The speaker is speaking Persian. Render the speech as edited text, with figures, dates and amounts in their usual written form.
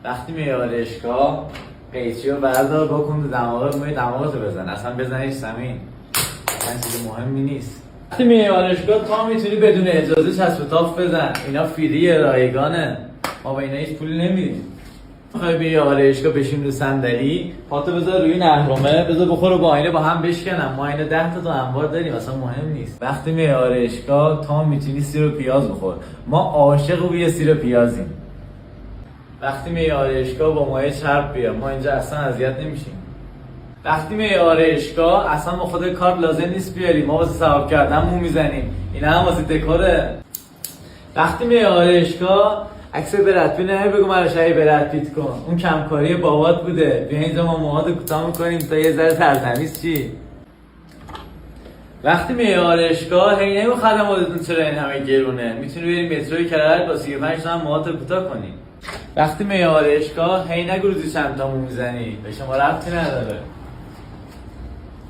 وقتی میای آرایشگاه قیچی رو بردار بکن تو دماغتو بزن، اصلا بزنش زمین، اصلا چیز مهمی نیست. وقتی میای آرایشگاه تا میتونی بدون اجازه چسب و تاف بزن، اینا فریه، رایگانه، ما با اینا هیچ پولی نمیدیم. میخوای بیای آرایشگاه بشین رو صندلی، پاتو بذار روی نهرمه، بذار بخوره با آینه با هم بشکنم، ما اینو 10 تا انبار داریم، اصلا مهم نیست. وقتی میای آرایشگاه تا میتونی سیر و پیاز بخور، ما عاشق بوی سیر و پیازیم. وقتی میای آرایشگاه با مایه چرب بیا، ما اینجا اصلا اذیت نمیشیم. وقتی میای آرایشگاه اصلا با خود کارت لازم نیست بیاری، ما واسه ثواب کردن مو میزنیم، اینا هم واسه دکوره. وقتی میای آرایشگاه عکس برد پیت بگو من شایی برد پیت کن، اون کمکاری بابات بوده، بیا اینجا ما موهاتو کوتاه میکنیم تا یه ذره ترتمیز چی. وقتی میای آرایشگاه هی نمیگو خدماتتون چرا این همه گرونه، میتونی بری متروی کرج با 35 تومن موهاتو کوتاه کنی. وقتی میای آرایشگاه هی نگو روزی چند تا مو میزنی، به شما ربطی نداره.